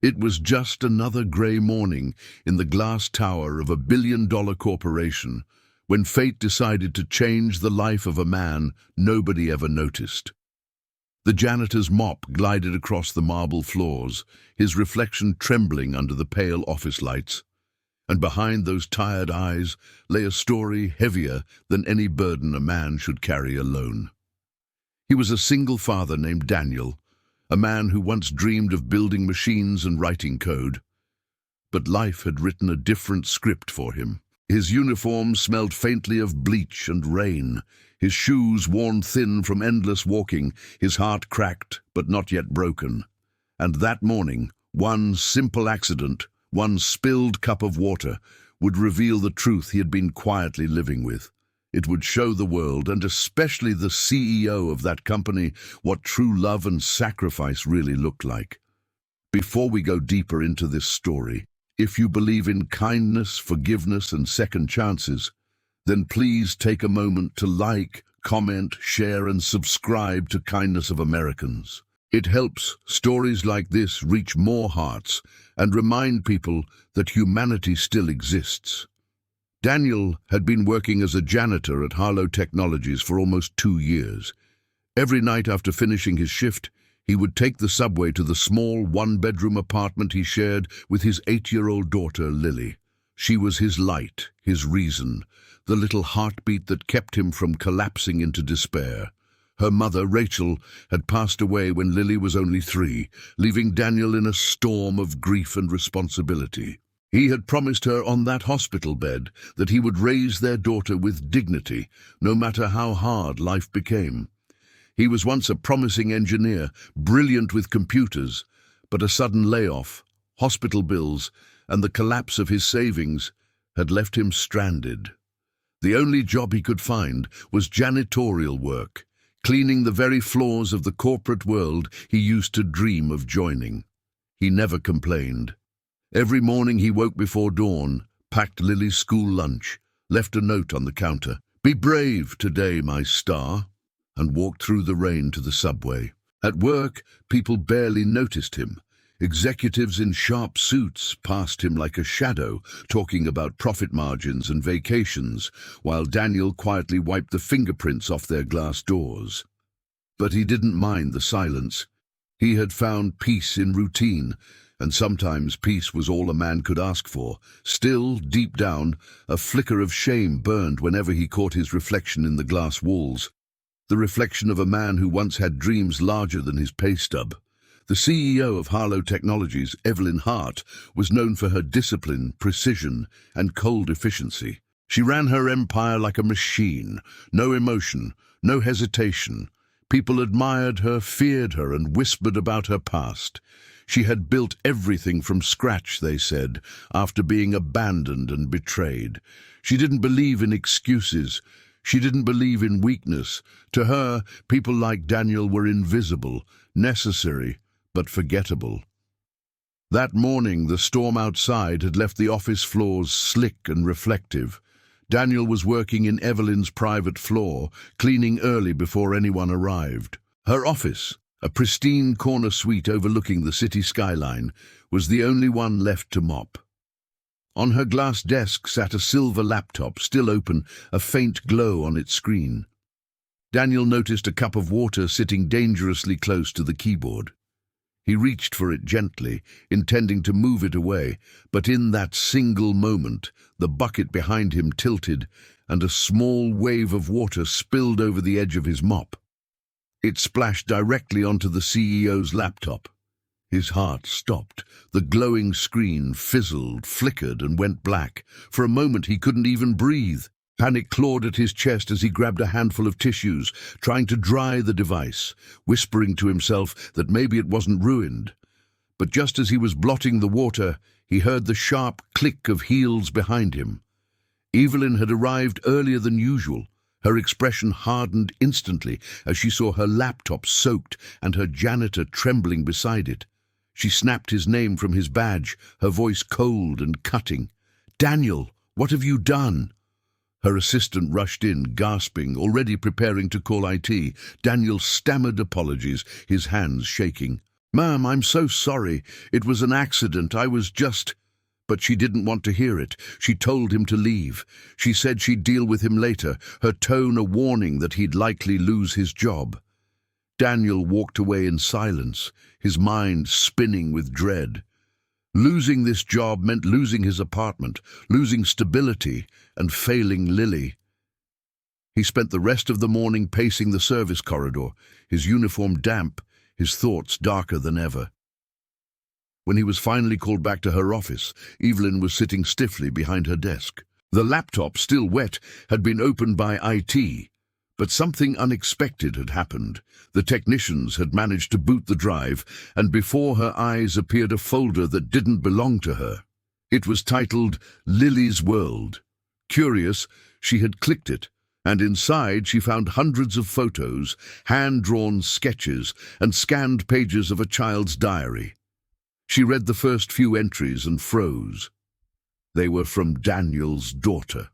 It was just another grey morning in the glass tower of a billion-dollar corporation when fate decided to change the life of a man nobody ever noticed. The janitor's mop glided across the marble floors, his reflection trembling under the pale office lights, and behind those tired eyes lay a story heavier than any burden a man should carry alone. He was a single father named Daniel, a man who once dreamed of building machines and writing code. But life had written a different script for him. His uniform smelled faintly of bleach and rain, his shoes worn thin from endless walking, his heart cracked but not yet broken. And that morning, one simple accident, one spilled cup of water, would reveal the truth he had been quietly living with. It would show the world, and especially the CEO of that company, what true love and sacrifice really looked like. Before we go deeper into this story, if you believe in kindness, forgiveness, and second chances, then please take a moment to like, comment, share, and subscribe to Kindness of Americans. It helps stories like this reach more hearts and remind people that humanity still exists. Daniel had been working as a janitor at Harlow Technologies for almost 2 years. Every night after finishing his shift, he would take the subway to the small one-bedroom apartment he shared with his 8-year-old daughter, Lily. She was his light, his reason, the little heartbeat that kept him from collapsing into despair. Her mother, Rachel, had passed away when Lily was only 3, leaving Daniel in a storm of grief and responsibility. He had promised her on that hospital bed that he would raise their daughter with dignity, no matter how hard life became. He was once a promising engineer, brilliant with computers, but a sudden layoff, hospital bills, and the collapse of his savings had left him stranded. The only job he could find was janitorial work, cleaning the very floors of the corporate world he used to dream of joining. He never complained. Every morning he woke before dawn, packed Lily's school lunch, left a note on the counter, "Be brave today, my star," and walked through the rain to the subway. At work, people barely noticed him. Executives in sharp suits passed him like a shadow, talking about profit margins and vacations, while Daniel quietly wiped the fingerprints off their glass doors. But he didn't mind the silence. He had found peace in routine, and sometimes peace was all a man could ask for. Still, deep down, a flicker of shame burned whenever he caught his reflection in the glass walls. The reflection of a man who once had dreams larger than his pay stub. The CEO of Harlow Technologies, Evelyn Hart, was known for her discipline, precision, and cold efficiency. She ran her empire like a machine, no emotion, no hesitation. People admired her, feared her, and whispered about her past. She had built everything from scratch, they said, after being abandoned and betrayed. She didn't believe in excuses. She didn't believe in weakness. To her, people like Daniel were invisible, necessary, but forgettable. That morning, the storm outside had left the office floors slick and reflective. Daniel was working in Evelyn's private floor, cleaning early before anyone arrived. Her office, a pristine corner suite overlooking the city skyline, was the only one left to mop. On her glass desk sat a silver laptop, still open, a faint glow on its screen. Daniel noticed a cup of water sitting dangerously close to the keyboard. He reached for it gently, intending to move it away, but in that single moment, the bucket behind him tilted, and a small wave of water spilled over the edge of his mop. It splashed directly onto the CEO's laptop. His heart stopped. The glowing screen fizzled, flickered, and went black. For a moment he couldn't even breathe. Panic clawed at his chest as he grabbed a handful of tissues, trying to dry the device, whispering to himself that maybe it wasn't ruined. But just as he was blotting the water, he heard the sharp click of heels behind him. Evelyn had arrived earlier than usual. Her expression hardened instantly as she saw her laptop soaked and her janitor trembling beside it. She snapped his name from his badge, her voice cold and cutting. "Daniel, what have you done?" Her assistant rushed in, gasping, already preparing to call IT. Daniel stammered apologies, his hands shaking. "Ma'am, I'm so sorry. It was an accident. I was just—" But she didn't want to hear it. She told him to leave. She said she'd deal with him later, her tone a warning that he'd likely lose his job. Daniel walked away in silence, his mind spinning with dread. Losing this job meant losing his apartment, losing stability, and failing Lily. He spent the rest of the morning pacing the service corridor, his uniform damp, his thoughts darker than ever. When he was finally called back to her office, Evelyn was sitting stiffly behind her desk. The laptop, still wet, had been opened by IT, but something unexpected had happened. The technicians had managed to boot the drive, and before her eyes appeared a folder that didn't belong to her. It was titled Lily's World. Curious, she had clicked it, and inside she found hundreds of photos, hand-drawn sketches, and scanned pages of a child's diary. She read the first few entries and froze. They were from Daniel's daughter.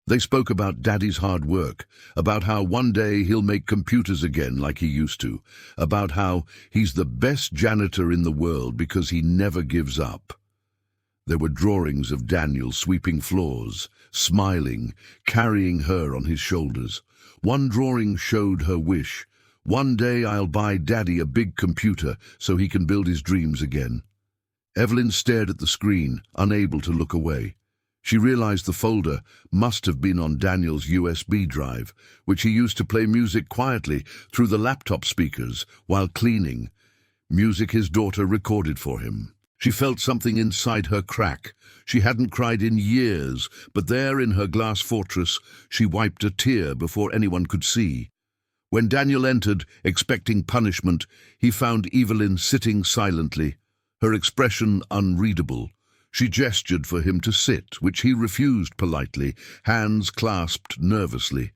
They spoke about Daddy's hard work, about how one day he'll make computers again like he used to, about how he's the best janitor in the world because he never gives up. There were drawings of Daniel sweeping floors, smiling, carrying her on his shoulders. One drawing showed her wish: "One day I'll buy Daddy a big computer so he can build his dreams again." Evelyn stared at the screen, unable to look away. She realized the folder must have been on Daniel's USB drive, which he used to play music quietly through the laptop speakers while cleaning, music his daughter recorded for him. She felt something inside her crack. She hadn't cried in years, but there in her glass fortress she wiped a tear before anyone could see. When Daniel entered, expecting punishment, he found Evelyn sitting silently, her expression unreadable. She gestured for him to sit, which he refused politely, hands clasped nervously.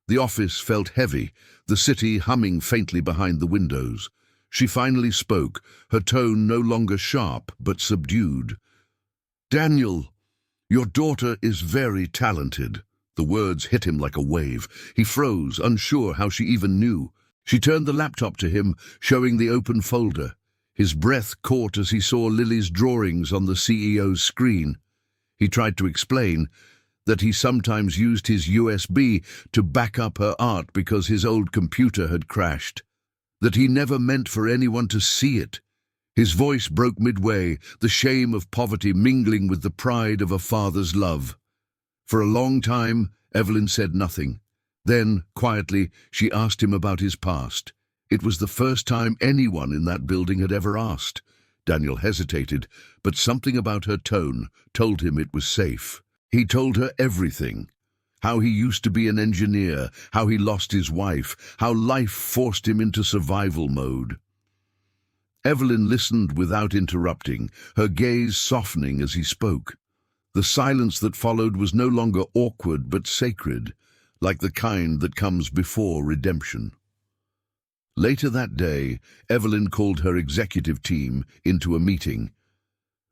The office felt heavy, the city humming faintly behind the windows. She finally spoke, her tone no longer sharp but subdued. "Daniel, your daughter is very talented." The words hit him like a wave. He froze, unsure how she even knew. She turned the laptop to him, showing the open folder. His breath caught as he saw Lily's drawings on the CEO's screen. He tried to explain that he sometimes used his USB to back up her art because his old computer had crashed, that he never meant for anyone to see it. His voice broke midway, the shame of poverty mingling with the pride of a father's love. For a long time, Evelyn said nothing. Then, quietly, she asked him about his past. It was the first time anyone in that building had ever asked. Daniel hesitated, but something about her tone told him it was safe. He told her everything. How he used to be an engineer, how he lost his wife, how life forced him into survival mode. Evelyn listened without interrupting, her gaze softening as he spoke. The silence that followed was no longer awkward but sacred, like the kind that comes before redemption. Later that day, Evelyn called her executive team into a meeting.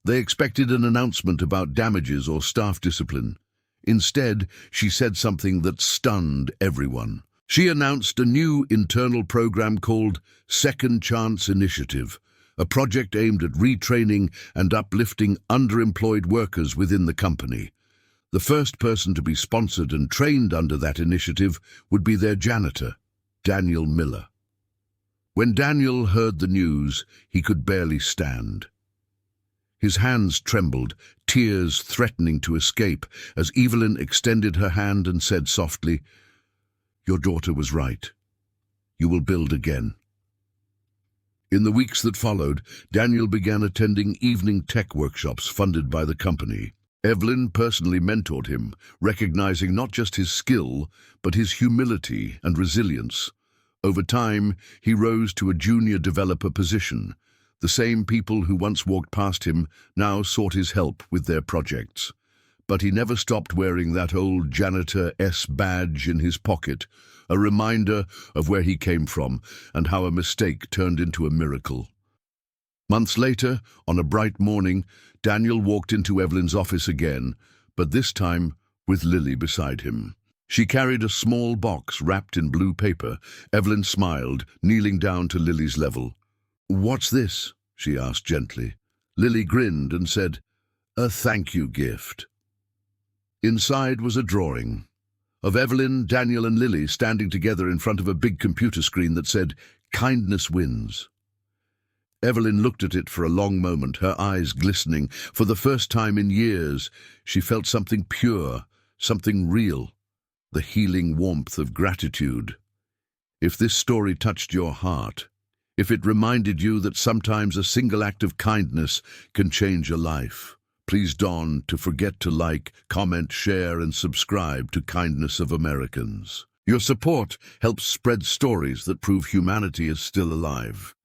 They expected an announcement about damages or staff discipline. Instead, she said something that stunned everyone. She announced a new internal program called Second Chance Initiative, a project aimed at retraining and uplifting underemployed workers within the company. The first person to be sponsored and trained under that initiative would be their janitor, Daniel Miller. When Daniel heard the news, he could barely stand. His hands trembled, tears threatening to escape, as Evelyn extended her hand and said softly, "Your daughter was right. You will build again." In the weeks that followed, Daniel began attending evening tech workshops funded by the company. Evelyn personally mentored him, recognizing not just his skill, but his humility and resilience. Over time, he rose to a junior developer position. The same people who once walked past him now sought his help with their projects. But he never stopped wearing that old Janitor S badge in his pocket, a reminder of where he came from and how a mistake turned into a miracle. Months later, on a bright morning, Daniel walked into Evelyn's office again, but this time with Lily beside him. She carried a small box wrapped in blue paper. Evelyn smiled, kneeling down to Lily's level. "What's this?" she asked gently. Lily grinned and said, "A thank you gift." Inside was a drawing of Evelyn, Daniel and Lily standing together in front of a big computer screen that said, "Kindness wins." Evelyn looked at it for a long moment, her eyes glistening. For the first time in years, she felt something pure, something real, the healing warmth of gratitude. If this story touched your heart, if it reminded you that sometimes a single act of kindness can change a life, please don't forget to like, comment, share and subscribe to Kindness of Americans. Your support helps spread stories that prove humanity is still alive.